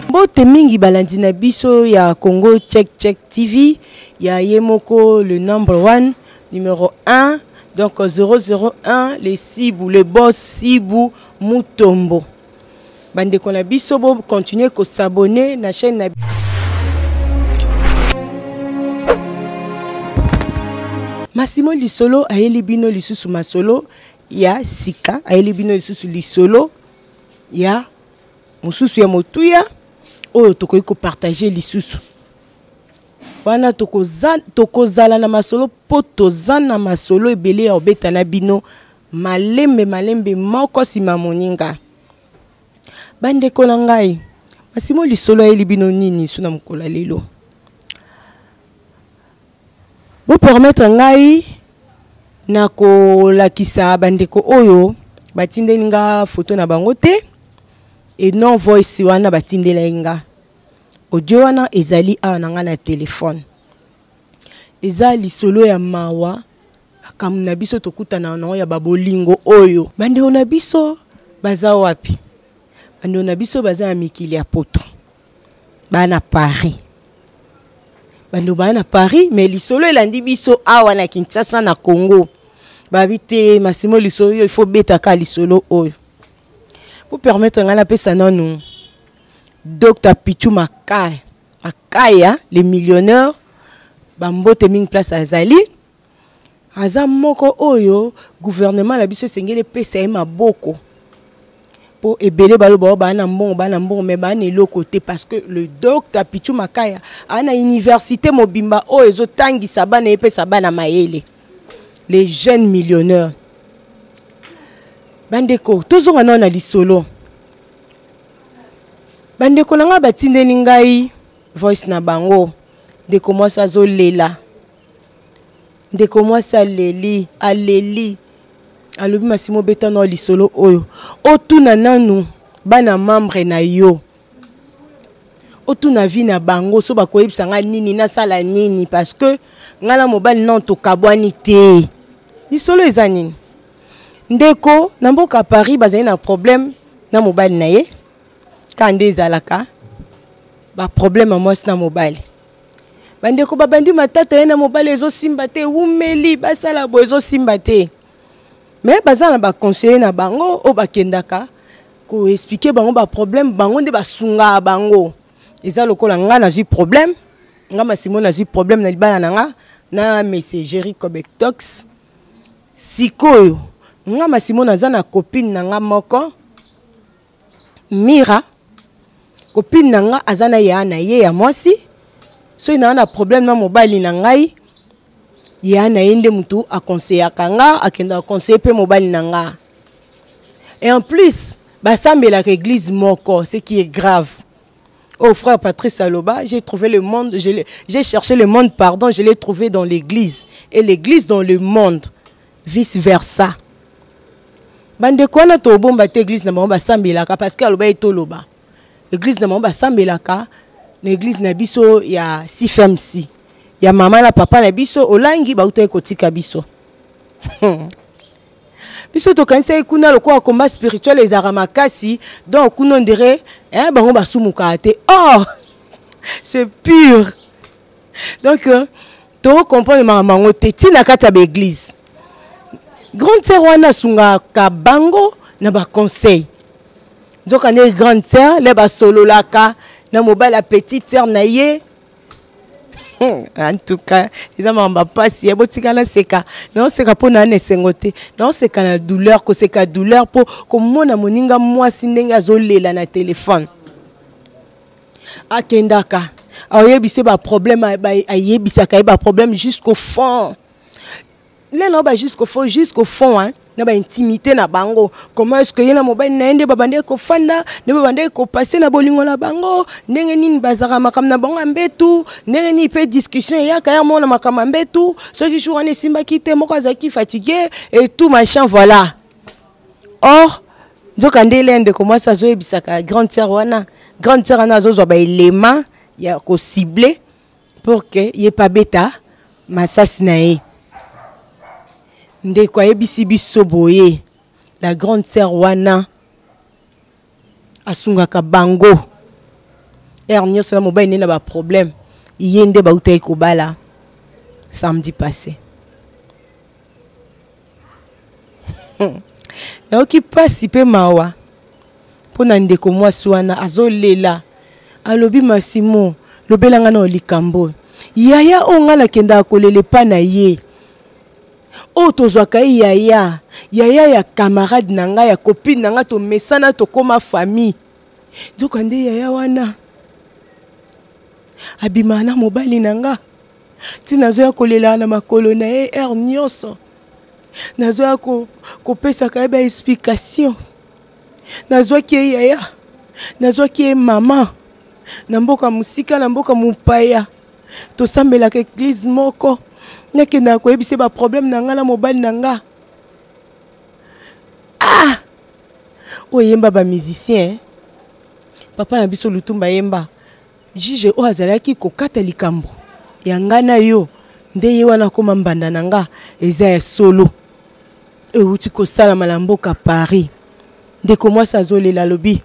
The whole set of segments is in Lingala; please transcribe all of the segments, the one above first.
Mbote mingi balandi na biso ya Congo Check TV, ya Yemoko le number 1, numéro 1, donc 001, les Sibou, le boss Sibou Mutombo. Bande kon na biso bo continuer ko s'abonner na chaîne na Massimo Lisolo ayeli bino lisusu masolo ya sika ayeli bino lisusu lisolo ya mususu ya motuya oyo tokoki ko partager lisusu wana tokozala na masolo po tozana masolo ebele ya obeta na bino malembe moko sima moninga bande kona ngai Massimo Lisolo ayeli bino nini suna mukola lelo bo permettre ngai na ko lakisa bandeko oyo batindeli nga photo na bango te et non voice wana batindela nga audio wana ezali awa na nga na telefone eza lisolo ya mawa akamu na biso tokutana na ya babolingo oyo bandeko na biso baza wapi bandeko na biso baza ya mikili ya poto bana Paris bando bana Paris mais lisolo elandi biso awa na Kinshasa na Congo babite Massimo Lisolo il faut beta ka lisolo oyo pour permettre ngana pesa nanu Dr Pichu Makaya les millionnaires bambote ming place azali aza moko oyo gouvernement la biso sengele pesa e maboko pour ebele baloba bana mbongo mais bana eloko te parce que le Dr Pichu Makaya ana université mobimba o ezo tangisa bana epesa bana mayele les jeunes millionnaires bandeko tozonga na lisolo bandeko nanga batindeli ngai voice na bango ndeko mwasa zo lela ndeko mwasa leli aleli alobi Massimo beta no lisolo oyo otuna nanu bana membre na yo otuna vi na bango so bakoyebisa nga nini na sala nini parce que ngala mobali non to kabwani te lisolo eza nini ndeko na mboka Paris bazali na problème na mobali na ye kande ezalaka ba problème mwasi na mobali bandeko babandi matata ye na mobali ezo simba te umeli basala bo ezo simba te mais bazana ba conseiller na bango o bakendaka ko expliquer bango ba problème bango nde basunga bango eza lokola nga na ju problème nga Massimo na ju problème na libana nanga na messagerie Cobectox sikoyo nga Massimo na zana copine nanga moko Mira copine nanga azana ya na ye ya mwasi so ina na problème na mobali na ngai ya na yende mutu a conseiller kanga akenda conseiller pe mobali nanga et en plus basambela l'église moko ce qui est grave. Oh frère Patrice Aloba, j'ai trouvé le monde, j'ai cherché le monde, pardon, je l'ai trouvé dans l'église et l'église dans le monde, vice versa. Bande kwana to bomba te église na mamba sambelaka parce que Aloba etoloba. Église na mamba sambelaka, l'église na biso ya si femme si. Ya maman la papa na biso olangi ba uta kotika biso. Biso to kanisa ikuna lokwa combat spirituel les aramakasi donc kuno ndere bango basumuka te. Oh c'est pur. Donc to comprendre maman te tina kata ba église. Grande sœur wana sunga ka bango na ba conseil. Donc ane grande sœur le ba solo laka na mobile la petite sœur na ye. En tout cas, ils ont m'a pas si et botika la seka. Non c'est ka pona ne sengote. Non c'est ka na douleur ko c'est ka douleur po comme mona moninga moi sindenga zolela na téléphone. Akendaka. Ayebise ba problème ayebisa ka ba problème jusqu'au fond. Là non ba jusqu'au fond hein. Na ba intimité na bango comment est-ce que yena mobile na ende babande ko fanda ne babande ko passer na bolingo na bango ndenge nini bazara makam na bango mbetu ndenge ni pe discussion ya kaya mona makam mbetu ce qui jour ane simba kite moko azaki fatigué et tout machin voilà. Or nzoka ndele ndeko mwasi azoyebisaka grande sœur wana azozwa baelema ya kocible pour que ye pa beta masasi na ye. Ndeko ayebisi biso boye la grande sœur wana asungaka bango nyonso na mobali ne na ba problème ye nde bautai kobala samedi passé. Naoki pasi pe mawa pona ndeko mwasi wana azolela alobi Masimo lobelanga na likambo yaya onga na kenda kolele pa na ye o tozwaka yaya ya camarade na nga ya copine na nga to mesana to koma famille nzoka nde yaya wana abima na mobali na nga tina zoya kolela na makolo na ye nyonso nazoya kopesa ka ba explication nazwaki yaya nazwaki mama na mboka musika na mboka mupaya tosambelaka église moko nakenda koyebisa ba problème na nga na mobali na nga oyemba ba musicien papa na biso Lutumba yemba juge o azalaki kokata likambo ya nga na yo nde ye wana koma mbanda na nga eza ya solo euti kosala malamboka Paris ndeko mwasi azolela lobi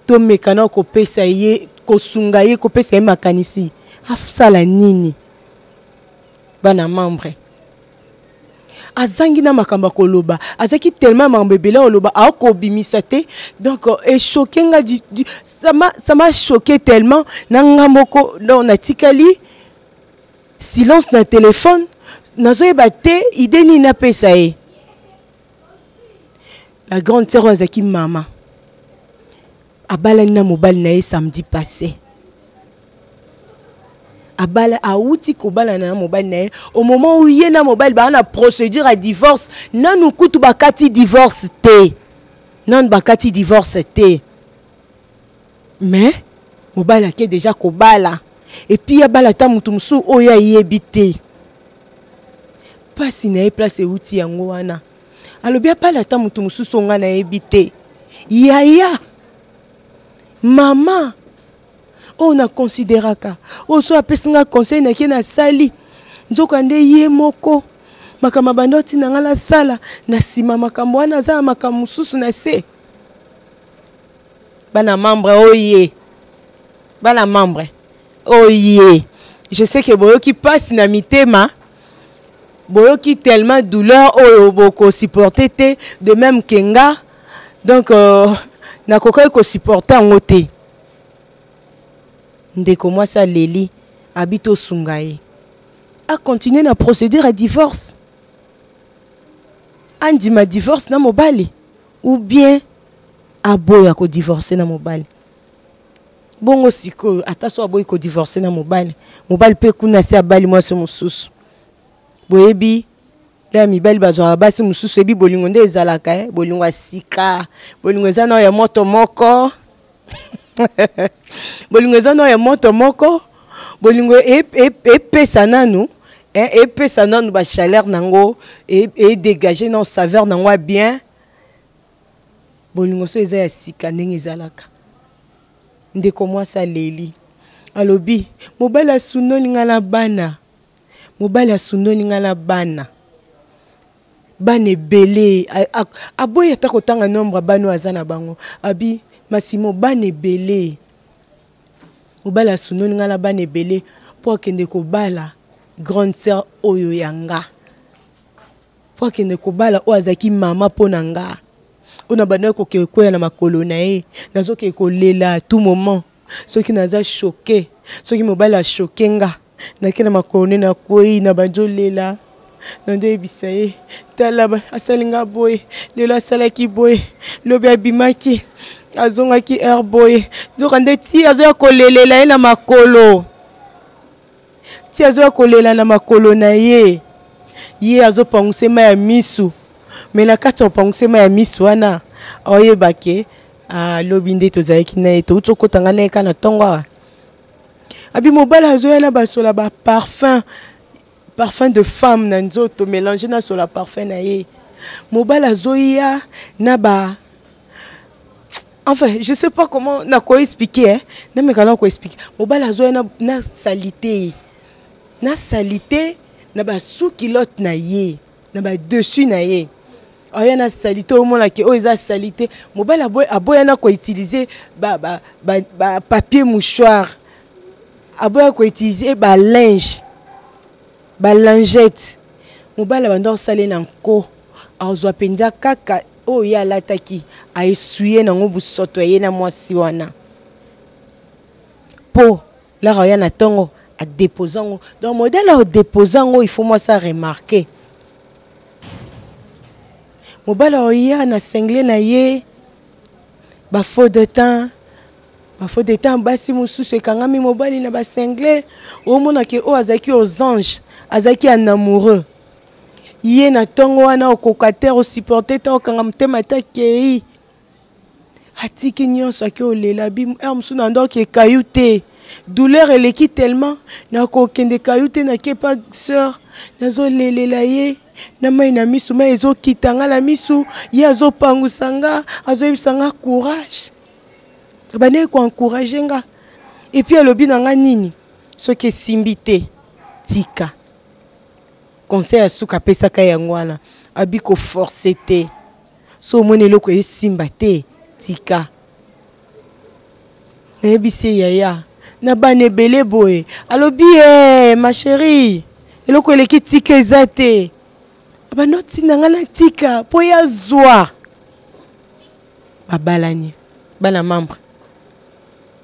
to mekana kopesa ye kosunga ye kopesa ye makanisi afusala nini bana membre azangi na makamba koloba azaki tellement mambo ebele oloba akobimisa te donc et choqué nga ça m'a choqué tellement na ngamoko na tikali silence na téléphone nazoyeba te idée ni na pesa ye la grande sœur azaki mama abala na mobali na ye samedi passé abala auti kobala na mobali na ye au moment où ye na mobali ba na procédure à divorce nanu kutu bakati divorce te non bakati divorce te mais mobali ake déjà kobala et puis abala ta mutu musu oya yebite pasi na ye place euti yango wana alobi abala ta mutu musu songa na yebite yaya mama on a considéraka o so apesinga conseil na kena sali nzoka nde ye moko makama bandoti na ngala sala na sima makambo wana za makambo susu na se bana membre oye bana membre oye je sais que boyoki passe na mitema boyoki tellement douleur oyo boko supporter te de même kenga donc na kokai ko supporter ngote ndeko mwasi leli habito sungaye a continuer na procédure à divorce andi ma divorce na mobali ou bien aboya ko divorcer na mobali bongo siko ataso aboyi ko divorcer na mobali pe kuna si abali mwasi mususu boyebi la mibali bazwa basi mususu ebi bolingo nde ezalaka bolingo asika bolingo ezana ya moto moko bolingo ezana ya moto moko bolingo epesa nanu epesa nanu ba chaleur nango et dégager non saveur nango bien bolingo so eza ya sika ndenge ezalaka ndeko mwasi leli alobi mobali asunoni ngala bana mobali asunoni ngala bana bane belé aboya ta kotanga nombre bano azana bango abi Masimo bane belé mobali asunoni ngala bane belé pour kende ko bala grande sœur oyo yanga pour kende ko bala o azaki mama ponanga ona bana ko ke koya na makolo na ye nazo ke ko lela tout moment soki naza choqué soki mobali a choqué nga na kena makolo na koi na banjo lela nando ebisaye tala asalinga boy lelo asalaki boy lobi abimaki azongaki boy nzokande ti azoya kolelela ye na makolo ti azoya kolela na makolo na ye azopangusema ya misu me na kati opangusema ya misu wana oyebake lobi nde tozalaki na ye toutokotanga na ye kana ntongo abi mobali azoya na basola ba parfum de femme na nzoto mélanger na sola parfum na ye mobali azoya na Enfin, je sais pas comment na ko expliquer hein. Na me kana ko expliquer. Mobala zo na salité. Na salité na ba sous kilote na ye, na ba dessus na ye. Aya na salité au monde que eza salité. Mobala aboya na ko utiliser ba papier mouchoir. Aboya ko utiliser ba linge. Ba lingette. Mobala bando salé na nko. Azwa penza kaka o ya lataki a essuyer na ngobu soto ye na mwasi wana. Po la roya na tongo a déposant. Donc modèle au déposant il faut moi ça remarquer. Mobala oya na cinglé na ye ba faux de temps. Ba faux de temps basi mususu kangami mobali na ba cinglé o mona ke o azaki aux anges, azaki un amoureux. Yé na tongo wana okokater o supporter ta okanga mtema ta kei atiki nyonso aki olela bi musu na ndo ke kayute douleur eleki tellement na ko kende kayute na kepa sœur nazo lelela ye na mai na misu mai ezo kitanga la misu ye azo pangusanga azo ibisanga courage bane ko encourager nga et puis alobi na nga nini soki simbité tika conseil à souka pesa ka yangwana abiko forcer te so mone loko esimba te tika na ebise yaya na bane belé boy alobi ma chérie eloko eleki tika ezate ba noti nanga na tika po ya zwa babalani bana membre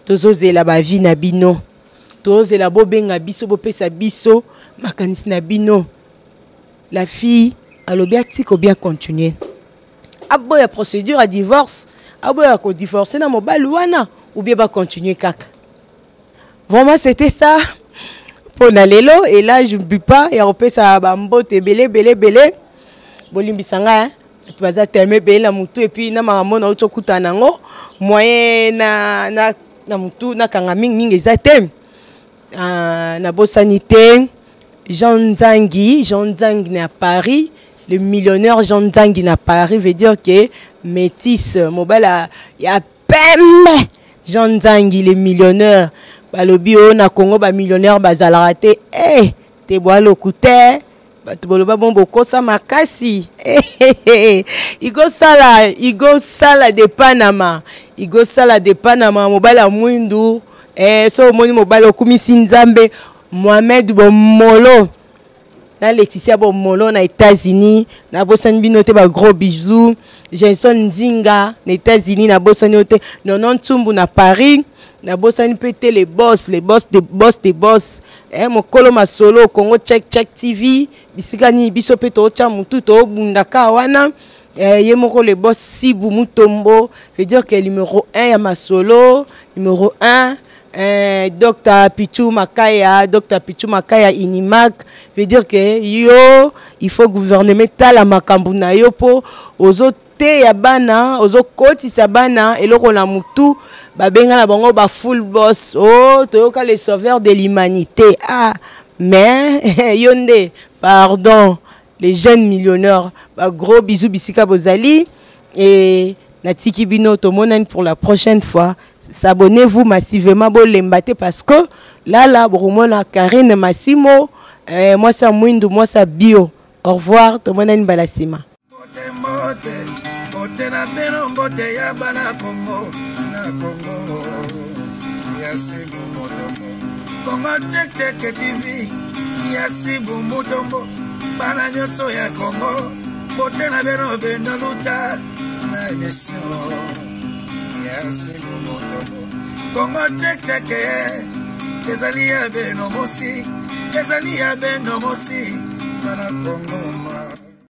tozozela ba vie na bino tozozela bobenga biso bopesa biso makanisi na bino. La fille, elle a bien bien continuer. Aboya procédure à divorce, aboya ko divorcer na mobile wana ou bien va continuer kaka. Vraiment c'était ça pour la lelo et là je ne bus pas et on peut ça bambote belé. Bolimbisanga hein. Tu vas terminer belé la mutu et puis na maman na auto kutanango moyen na mutu na kangaming ming ezatem. Na bo sanité Jean Nzangi à Paris, le millionnaire Jean Nzangi à Paris veut dire que métis, mobile il y a pembe. Jean Nzangi le millionnaire, balobi o na Congo ba millionnaire bazalarate, te bois le couteau, tu boloba bombo kosa makasi, il go sala de Panama, mobile a mwindu, so moni mobile okumi sinzambe. Mohamed Bomolo na Laetitia Bomolo na États-Unis na bosani binote ba gros bisous. Jenson Nzinga na États-Unis na bosani ote Nonon Tsumbu na Paris na bosani pété les boss mokolo masolo Congo check TV bisikani biso peto cha mutu to bundaka wana ye moko les boss Sibu Mutombo veut dire que numéro 1 ya masolo numéro 1 Dr Pichu Makaya Inimak veut dire que yo il faut gouvernement tala makambu na yo po ozo te ya bana ozo koti sa bana eloko na mutu babenga na bango ba full boss toyoka les sauveurs de l'humanité mais yonde pardon les jeunes millionnaires ba gros bisous bisika bozali et natiki bino tomonani pour la prochaine fois. Abonnez-vous massivement Bolembate parce que là Bromona Karine Massimo moi ça Mwindu moi ça Bio. Au revoir tout le monde balasima. Congo teke Kezalia beno mosi Kezalia beno mosi Mana Congo ma